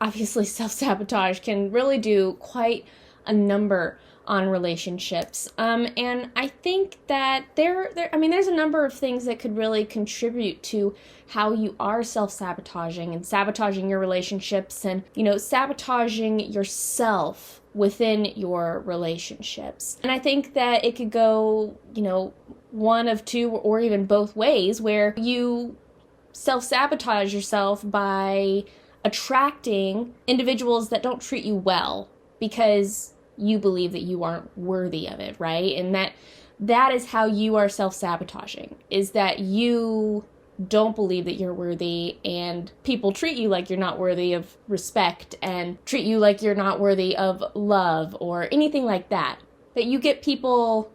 obviously self-sabotage can really do quite a number on relationships. And I think that there's a number of things that could really contribute to how you are self-sabotaging and sabotaging your relationships and, sabotaging yourself within your relationships. And I think that it could go, one of two or even both ways, where you self-sabotage yourself by attracting individuals that don't treat you well because you believe that you aren't worthy of it, right? And that is how you are self-sabotaging, is that you don't believe that you're worthy, and people treat you like you're not worthy of respect and treat you like you're not worthy of love or anything like that. That you get people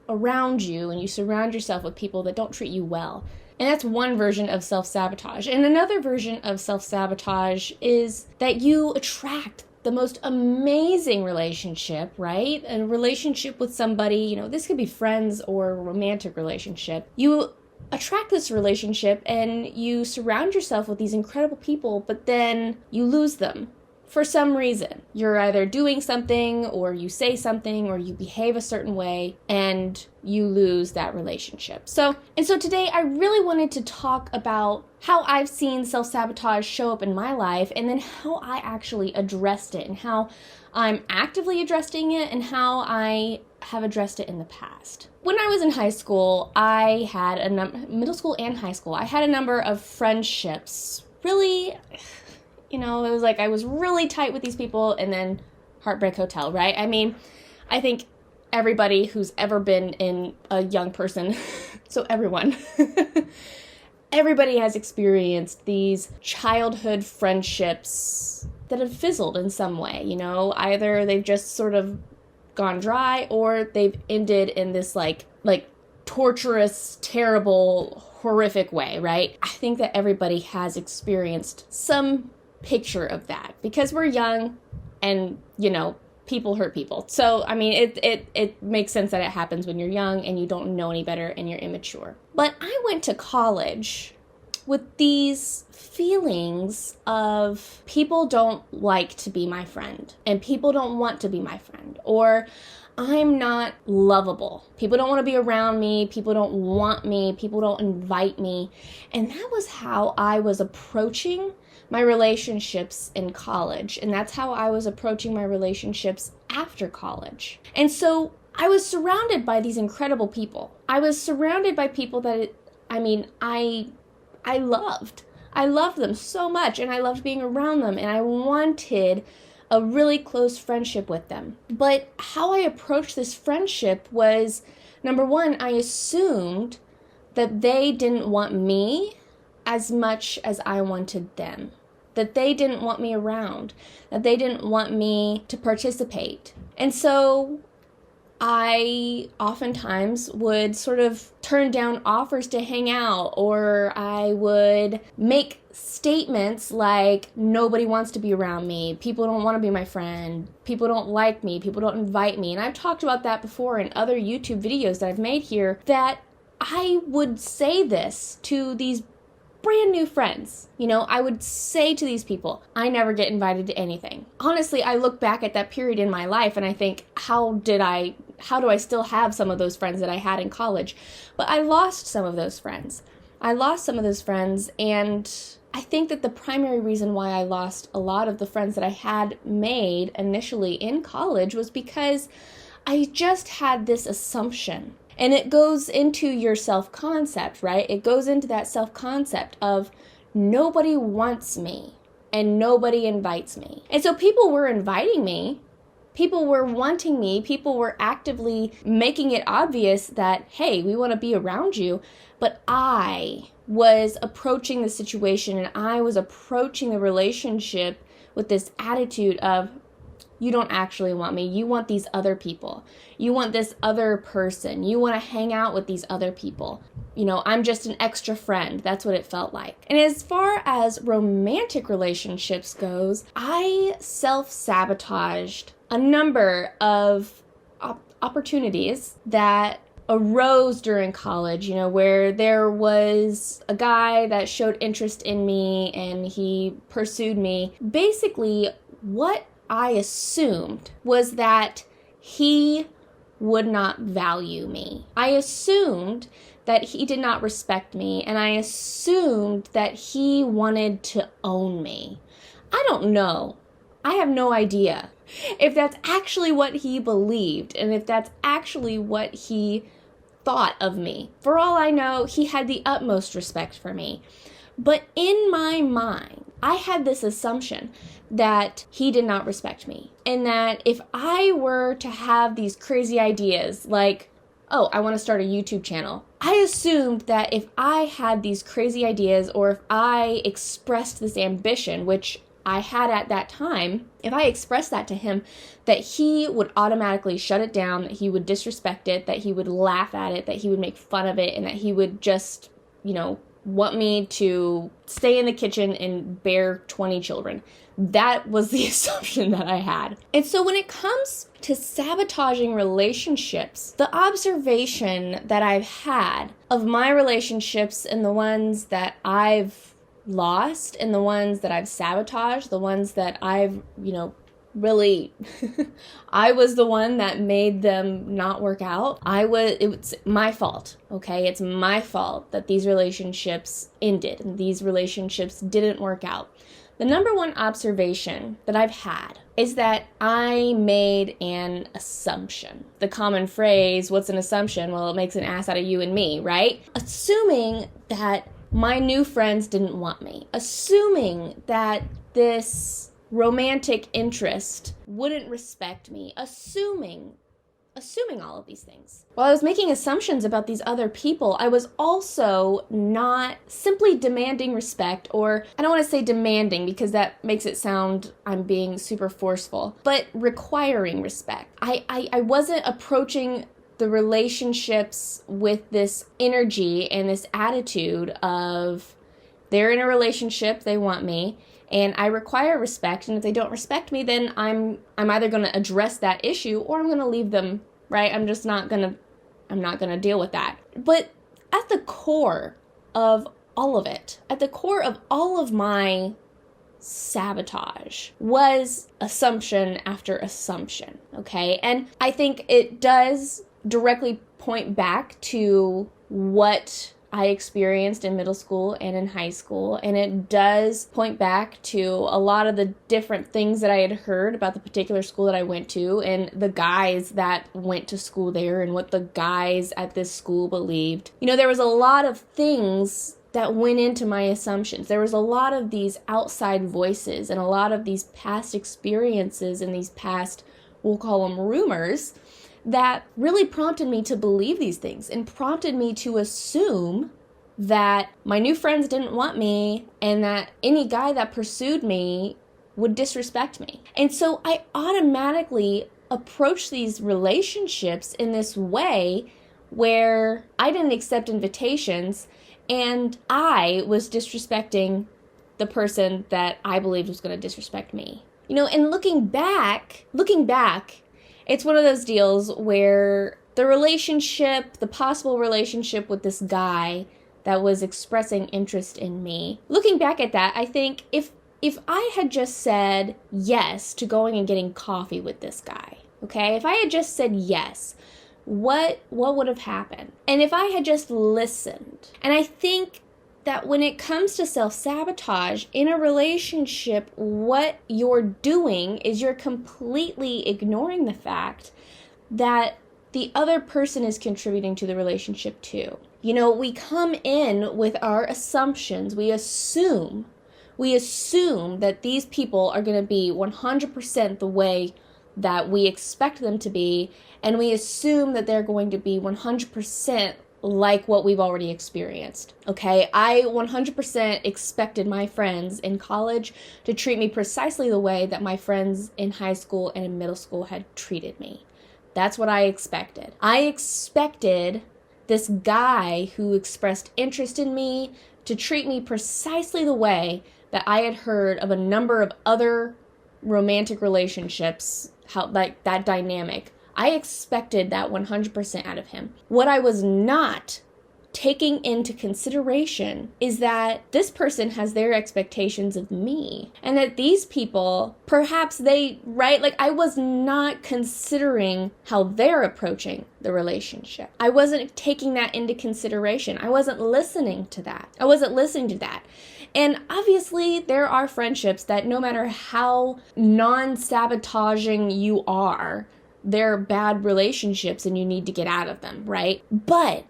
around you and you surround yourself with people that don't treat you well. And that's one version of self-sabotage. And another version of self-sabotage is that you attract the most amazing relationship, right? A relationship with somebody, this could be friends or a romantic relationship. You attract this relationship and you surround yourself with these incredible people, but then you lose them for some reason. You're either doing something or you say something or you behave a certain way and you lose that relationship. So today I really wanted to talk about how I've seen self-sabotage show up in my life, and then how I actually addressed it, and how I'm actively addressing it, and how I have addressed it in the past. When I was in high school, I had middle school and high school, I had a number of friendships. Really, it was like I was really tight with these people, and then Heartbreak Hotel, right? I mean, I think everybody who's ever been in a young person, so everybody has experienced these childhood friendships that have fizzled in some way, either they've just sort of gone dry or they've ended in this like torturous, terrible, horrific way, right? I think that everybody has experienced some picture of that because we're young and, people hurt people. So, I mean, it makes sense that it happens when you're young and you don't know any better and you're immature. But I went to college with these feelings of people don't like to be my friend and people don't want to be my friend, or I'm not lovable. People don't want to be around me. People don't want me. People don't invite me. And that was how I was approaching my relationships in college. And that's how I was approaching my relationships after college. And so I was surrounded by these incredible people. I was surrounded by people that, I loved. I loved them so much, and I loved being around them, and I wanted a really close friendship with them. But how I approached this friendship was, number one, I assumed that they didn't want me as much as I wanted them. That they didn't want me around. That they didn't want me to participate. And so I oftentimes would sort of turn down offers to hang out, or I would make statements like, nobody wants to be around me, people don't want to be my friend, people don't like me, people don't invite me. And I've talked about that before in other YouTube videos that I've made here, that I would say this to these brand new friends. I would say to these people, I never get invited to anything. Honestly, I look back at that period in my life and I think, how do I still have some of those friends that I had in college? But I lost some of those friends. And I think that the primary reason why I lost a lot of the friends that I had made initially in college was because I just had this assumption. And it goes into your self-concept, right? It goes into that self-concept of nobody wants me and nobody invites me. And so people were inviting me, people were wanting me, people were actively making it obvious that, hey, we want to be around you. But I was approaching the situation and I was approaching the relationship with this attitude of, you don't actually want me. You want these other people. You want this other person. You want to hang out with these other people. I'm just an extra friend. That's what it felt like. And as far as romantic relationships goes, I self-sabotaged a number of opportunities that arose during college, where there was a guy that showed interest in me and he pursued me. Basically, what I assumed was that he would not value me. I assumed that he did not respect me, and I assumed that he wanted to own me. I don't know. I have no idea if that's actually what he believed and if that's actually what he thought of me. For all I know, he had the utmost respect for me. But in my mind, I had this assumption that he did not respect me, and that if I were to have these crazy ideas like, oh, I want to start a YouTube channel, I assumed that if I had these crazy ideas, or if I expressed this ambition, which I had at that time, if I expressed that to him, that he would automatically shut it down, that he would disrespect it, that he would laugh at it, that he would make fun of it, and that he would just, want me to stay in the kitchen and bear 20 children. That was the assumption that I had. And so when it comes to sabotaging relationships, the observation that I've had of my relationships and the ones that I've lost and the ones that I've sabotaged, the ones that I've, really, I was the one that made them not work out. It was my fault, okay? It's my fault that these relationships ended and these relationships didn't work out. The number one observation that I've had is that I made an assumption. The common phrase, what's an assumption? Well, it makes an ass out of you and me, right? Assuming that my new friends didn't want me. Assuming that this romantic interest wouldn't respect me. Assuming all of these things. While I was making assumptions about these other people, I was also not simply demanding respect, or I don't want to say demanding because that makes it sound I'm being super forceful, but requiring respect. I wasn't approaching the relationships with this energy and this attitude of they're in a relationship, they want me, and I require respect, and if they don't respect me, then I'm either going to address that issue or I'm going to leave them, right? I'm not going to deal with that. But at the core of all of it, at the core of all of my sabotage was assumption after assumption, okay? And I think it does directly point back to what I experienced in middle school and in high school, and it does point back to a lot of the different things that I had heard about the particular school that I went to and the guys that went to school there and what the guys at this school believed. There was a lot of things that went into my assumptions. There was a lot of these outside voices and a lot of these past experiences and these past, we'll call them rumors, that really prompted me to believe these things and prompted me to assume that my new friends didn't want me and that any guy that pursued me would disrespect me. And so I automatically approached these relationships in this way where I didn't accept invitations and I was disrespecting the person that I believed was going to disrespect me. And looking back, it's one of those deals where the possible relationship with this guy that was expressing interest in me, looking back at that, I think if I had just said yes to going and getting coffee with this guy, okay? If I had just said yes, what would have happened? And if I had just listened, and I think that when it comes to self-sabotage in a relationship, what you're doing is you're completely ignoring the fact that the other person is contributing to the relationship too. We come in with our assumptions. We assume that these people are going to be 100% the way that we expect them to be, and we assume that they're going to be 100% like what we've already experienced, okay? I 100% expected my friends in college to treat me precisely the way that my friends in high school and in middle school had treated me. That's what I expected. I expected this guy who expressed interest in me to treat me precisely the way that I had heard of a number of other romantic relationships, how like that dynamic. I expected that 100% out of him. What I was not taking into consideration is that this person has their expectations of me, and that these people, perhaps I was not considering how they're approaching the relationship. I wasn't taking that into consideration. I wasn't listening to that. And obviously there are friendships that no matter how non-sabotaging you are, they're bad relationships and you need to get out of them, right? But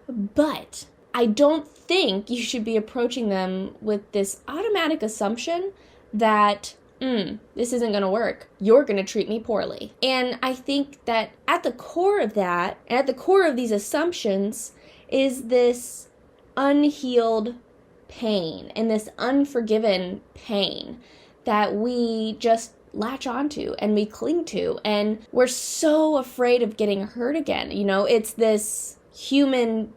I don't think you should be approaching them with this automatic assumption that, this isn't going to work. You're going to treat me poorly. And I think that at the core of that, and at the core of these assumptions, is this unhealed pain and this unforgiven pain that we just latch onto and we cling to. And we're so afraid of getting hurt again. It's this human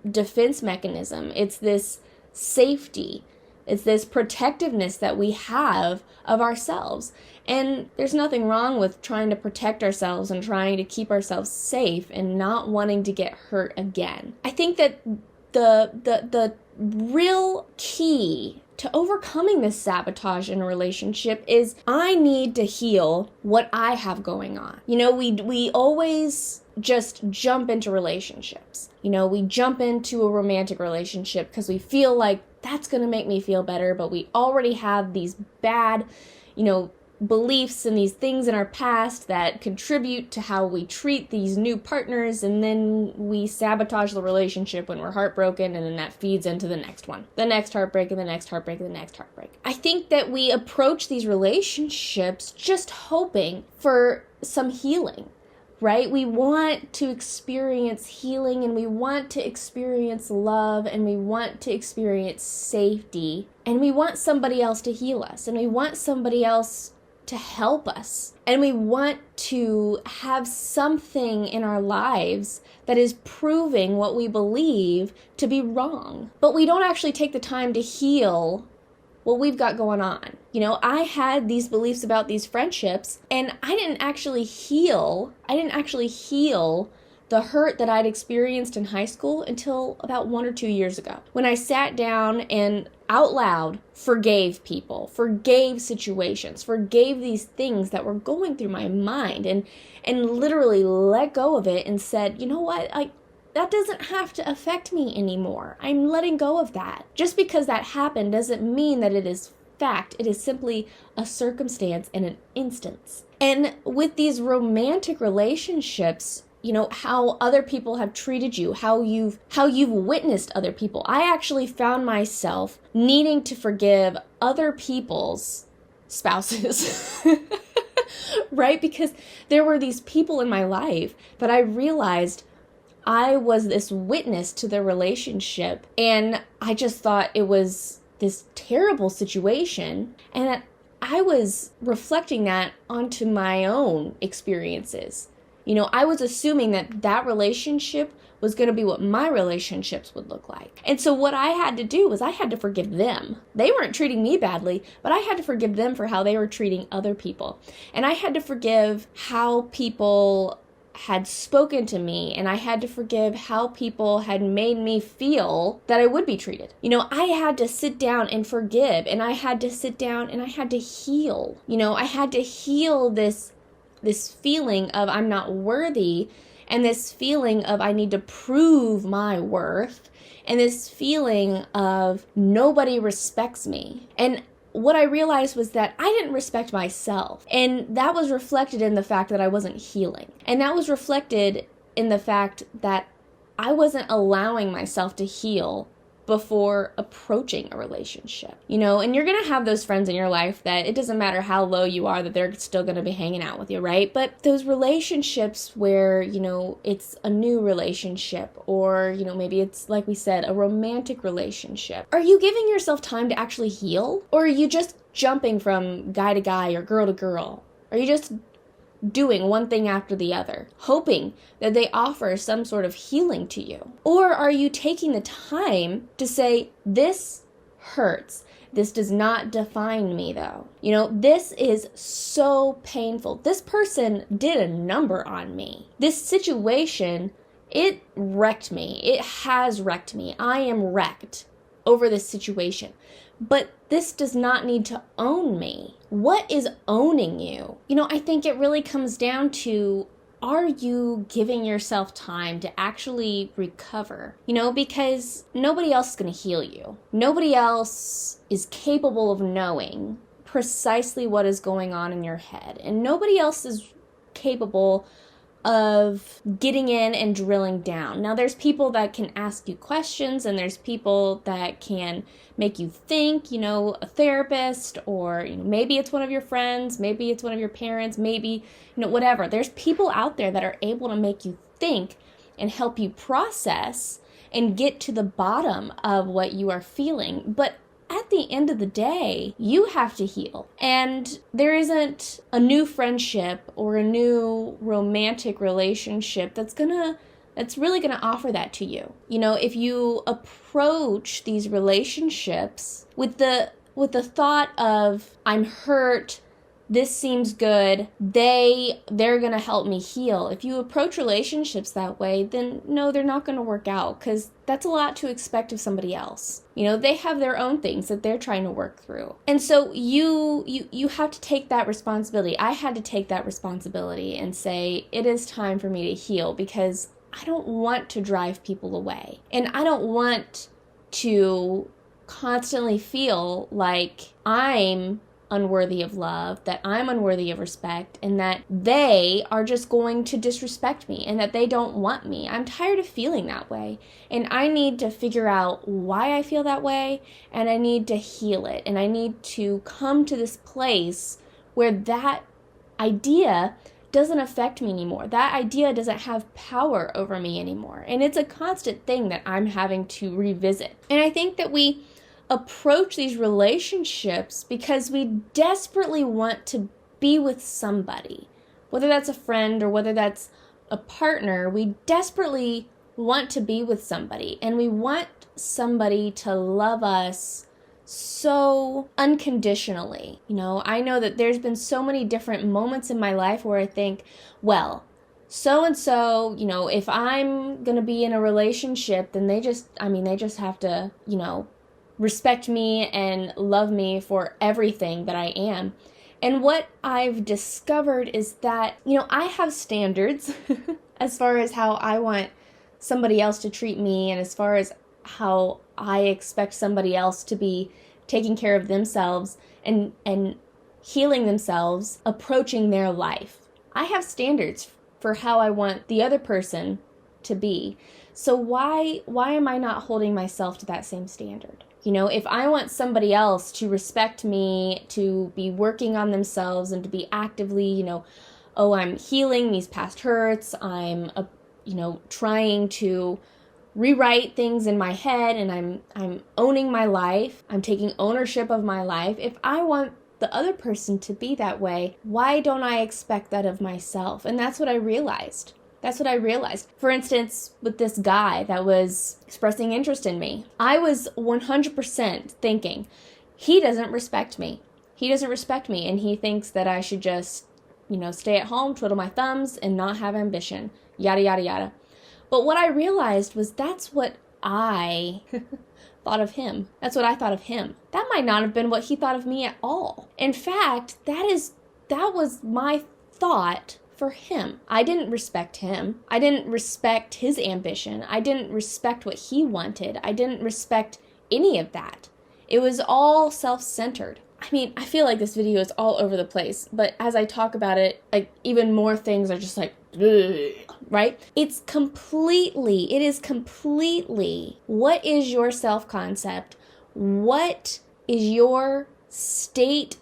defense mechanism. It's this safety. It's this protectiveness that we have of ourselves. And there's nothing wrong with trying to protect ourselves and trying to keep ourselves safe and not wanting to get hurt again. I think that the real key to overcoming this sabotage in a relationship is I need to heal what I have going on. We always just jump into relationships. We jump into a romantic relationship because we feel like that's going to make me feel better, but we already have these bad, beliefs and these things in our past that contribute to how we treat these new partners, and then we sabotage the relationship when we're heartbroken, and then that feeds into the next one. The next heartbreak, and the next heartbreak, and the next heartbreak. I think that we approach these relationships just hoping for some healing, right? We want to experience healing, and we want to experience love, and we want to experience safety, and we want somebody else to heal us, and we want somebody else to help us. And we want to have something in our lives that is proving what we believe to be wrong. But we don't actually take the time to heal what we've got going on. I had these beliefs about these friendships, and I didn't actually heal the hurt that I'd experienced in high school until about 1 or 2 years ago, when I sat down and out loud forgave people, forgave situations, forgave these things that were going through my mind, and literally let go of it and said, you know what, that doesn't have to affect me anymore. I'm letting go of that. Just because that happened doesn't mean that it is fact. It is simply a circumstance and an instance. And with these romantic relationships, how other people have treated you, how you've witnessed other people. I actually found myself needing to forgive other people's spouses, right? Because there were these people in my life that I realized I was this witness to their relationship, and I just thought it was this terrible situation, and that I was reflecting that onto my own experiences. I was assuming that relationship was going to be what my relationships would look like. And so what I had to do was I had to forgive them. They weren't treating me badly, but I had to forgive them for how they were treating other people. And I had to forgive how people had spoken to me, and I had to forgive how people had made me feel that I would be treated. I had to sit down and forgive, and I had to sit down and I had to heal. I had to heal this feeling of I'm not worthy, and this feeling of I need to prove my worth, and this feeling of nobody respects me. And what I realized was that I didn't respect myself, and that was reflected in the fact that I wasn't healing, and that was reflected in the fact that I wasn't allowing myself to heal before approaching a relationship, and you're going to have those friends in your life that it doesn't matter how low you are, that they're still going to be hanging out with you, right? But those relationships where, it's a new relationship, or, maybe it's, like we said, a romantic relationship. Are you giving yourself time to actually heal? Or are you just jumping from guy to guy or girl to girl? Are you just doing one thing after the other, hoping that they offer some sort of healing to you? Or are you taking the time to say, this hurts, This does not define me, though. This is so painful. This person did a number on me. This situation, it wrecked me. It has wrecked me. I am wrecked over this situation. But this does not need to own me. What is owning you? I think it really comes down to, are you giving yourself time to actually recover? Because nobody else is going to heal you. Nobody else is capable of knowing precisely what is going on in your head. And nobody else is capable of getting in and drilling down. Now, there's people that can ask you questions, and there's people that can make you think, a therapist, or maybe it's one of your friends, maybe it's one of your parents, maybe, whatever. There's people out there that are able to make you think and help you process and get to the bottom of what you are feeling. But at the end of the day, you have to heal. And there isn't a new friendship or a new romantic relationship that's really gonna offer that to you. If you approach these relationships with the thought of, I'm hurt, this seems good, they're gonna help me heal. If you approach relationships that way, then no, they're not gonna work out, because that's a lot to expect of somebody else. They have their own things that they're trying to work through. And so you have to take that responsibility. I had to take that responsibility and say, it is time for me to heal, because I don't want to drive people away. And I don't want to constantly feel like I'm unworthy of love, that I'm unworthy of respect, and that they are just going to disrespect me, and that they don't want me. I'm tired of feeling that way, and I need to figure out why I feel that way, and I need to heal it, and I need to come to this place where that idea doesn't affect me anymore. That idea doesn't have power over me anymore. And it's a constant thing that I'm having to revisit. And I think that we approach these relationships because we desperately want to be with somebody. Whether that's a friend or whether that's a partner, we desperately want to be with somebody. And we want somebody to love us so unconditionally. I know that there's been so many different moments in my life where I think, well, so-and-so, if I'm going to be in a relationship, then they just have to, respect me and love me for everything that I am. And what I've discovered is that, I have standards as far as how I want somebody else to treat me, and as far as how I expect somebody else to be taking care of themselves and healing themselves, approaching their life. I have standards for how I want the other person to be. So why am I not holding myself to that same standard? If I want somebody else to respect me, to be working on themselves, and to be actively, I'm healing these past hurts, I'm trying to rewrite things in my head, and I'm owning my life, I'm taking ownership of my life. If I want the other person to be that way, why don't I expect that of myself? And that's what I realized. For instance, with this guy that was expressing interest in me, I was 100% thinking, he doesn't respect me. And he thinks that I should just, stay at home, twiddle my thumbs, and not have ambition, yada, yada, yada. But what I realized was that's what I thought of him. That's what I thought of him. That might not have been what he thought of me at all. In fact, that was my thought for him. I didn't respect him. I didn't respect his ambition. I didn't respect what he wanted. I didn't respect any of that. It was all self-centered. I feel like this video is all over the place, but as I talk about it, even more things are just right? It is completely, what is your self-concept? What is your state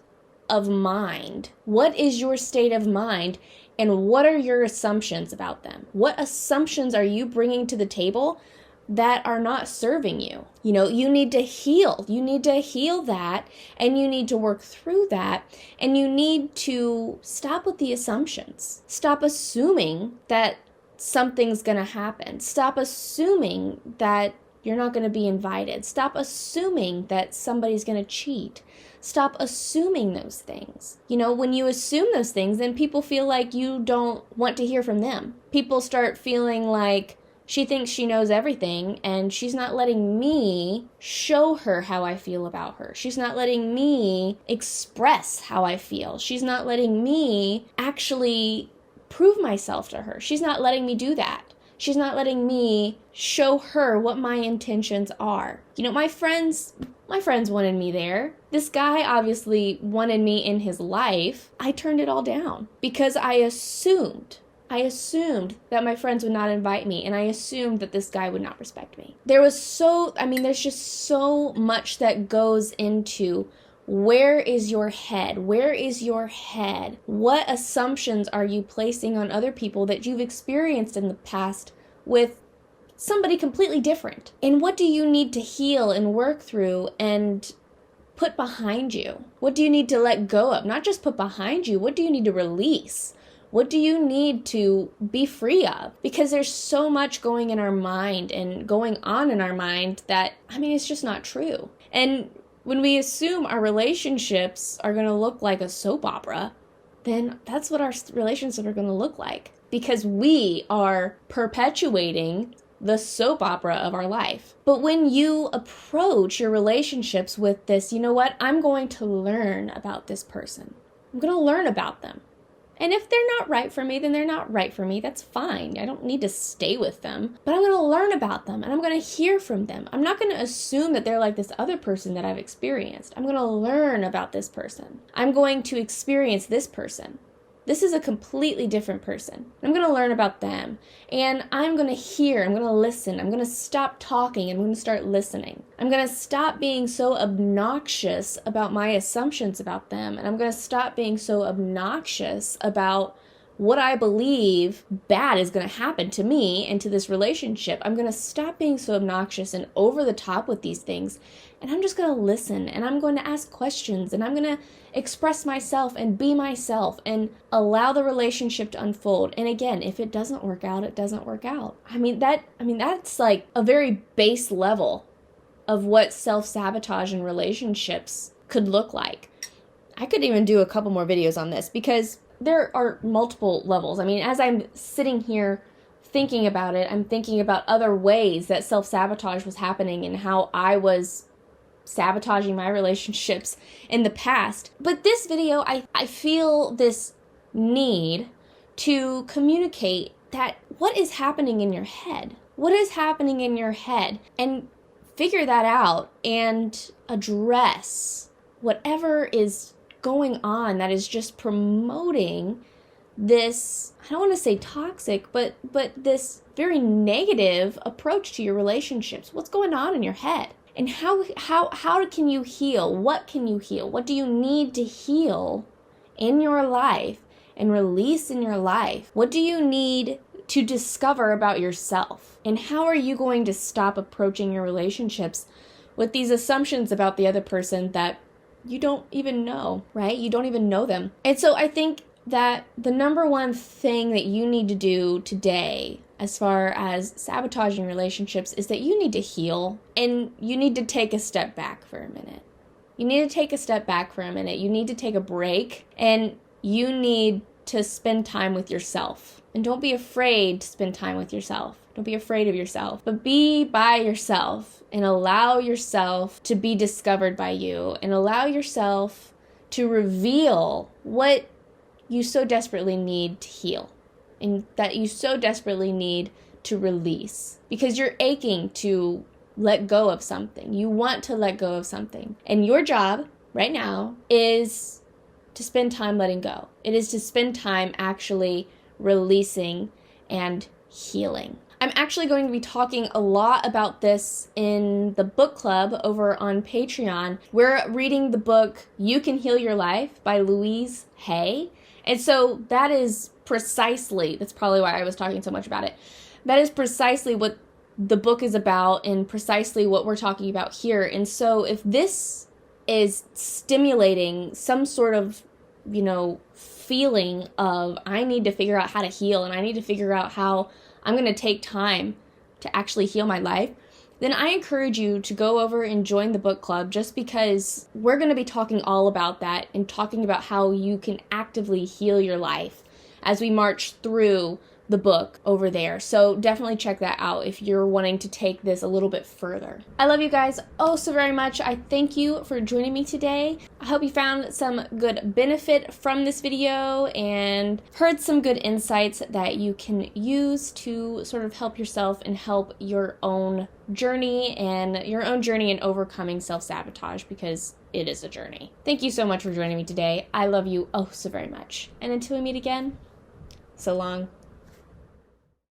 of mind? What is your state of mind? And what are your assumptions about them? What assumptions are you bringing to the table that are not serving you? You need to heal. You need to heal that, and you need to work through that, and you need to stop with the assumptions. Stop assuming that something's going to happen. Stop assuming that you're not going to be invited. Stop assuming that somebody's going to cheat. Stop assuming those things. When you assume those things, then people feel like you don't want to hear from them. People start feeling like she thinks she knows everything, and she's not letting me show her how I feel about her. She's not letting me express how I feel. She's not letting me actually prove myself to her. She's not letting me do that. She's not letting me show her what my intentions are. My friends wanted me there. This guy obviously wanted me in his life. I turned it all down because I assumed that my friends would not invite me, and I assumed that this guy would not respect me. There's just so much that goes into where is your head? Where is your head? What assumptions are you placing on other people that you've experienced in the past with somebody completely different? And what do you need to heal and work through and put behind you? What do you need to let go of? Not just put behind you, what do you need to release? What do you need to be free of? Because there's so much going in our mind and going on in our mind that, it's just not true. And when we assume our relationships are going to look like a soap opera, then that's what our relationships are going to look like. Because we are perpetuating the soap opera of our life. But when you approach your relationships with this, I'm going to learn about this person. I'm going to learn about them. And if they're not right for me, then they're not right for me. That's fine. I don't need to stay with them. But I'm going to learn about them, and I'm going to hear from them. I'm not going to assume that they're like this other person that I've experienced. I'm going to learn about this person. I'm going to experience this person. This is a completely different person. I'm going to learn about them. And I'm going to hear. I'm going to listen. I'm going to stop talking. I'm going to start listening. I'm going to stop being so obnoxious about my assumptions about them. And I'm going to stop being so obnoxious about what I believe bad is going to happen to me and to this relationship. I'm going to stop being so obnoxious and over the top with these things. And I'm just going to listen, and I'm going to ask questions, and I'm going to express myself and be myself and allow the relationship to unfold. And again, if it doesn't work out, it doesn't work out. That's like a very base level of what self-sabotage in relationships could look like. I could even do a couple more videos on this because there are multiple levels. As I'm sitting here thinking about it, I'm thinking about other ways that self-sabotage was happening and how I was sabotaging my relationships in the past. But this video, I feel this need to communicate that what is happening in your head? What is happening in your head? And figure that out and address whatever is going on that is just promoting this, I don't want to say toxic, but this very negative approach to your relationships. What's going on in your head? And how can you heal? What can you heal? What do you need to heal in your life and release in your life? What do you need to discover about yourself? And how are you going to stop approaching your relationships with these assumptions about the other person that you don't even know, right? You don't even know them. And so I think that the number one thing that you need to do today as far as sabotaging relationships is that you need to heal, and you need to take a step back for a minute. You need to take a step back for a minute. You need to take a break, and you need to spend time with yourself. And don't be afraid to spend time with yourself. Don't be afraid of yourself, but be by yourself and allow yourself to be discovered by you, and allow yourself to reveal what you so desperately need to heal and that you so desperately need to release, because you're aching to let go of something. You want to let go of something. And your job right now is to spend time letting go. It is to spend time actually releasing and healing. I'm actually going to be talking a lot about this in the book club over on Patreon. We're reading the book You Can Heal Your Life by Louise Hay. And so that's probably why I was talking so much about it. That is precisely what the book is about and precisely what we're talking about here. And so if this is stimulating some sort of, feeling of I need to figure out how to heal and I need to figure out how I'm going to take time to actually heal my life, then I encourage you to go over and join the book club, just because we're going to be talking all about that and talking about how you can actively heal your life as we march through the book over there. So definitely check that out if you're wanting to take this a little bit further. I love you guys oh so very much. I thank you for joining me today. I hope you found some good benefit from this video and heard some good insights that you can use to sort of help yourself and help your own journey in overcoming self-sabotage, because it is a journey. Thank you so much for joining me today. I love you oh so very much. And until we meet again, so long.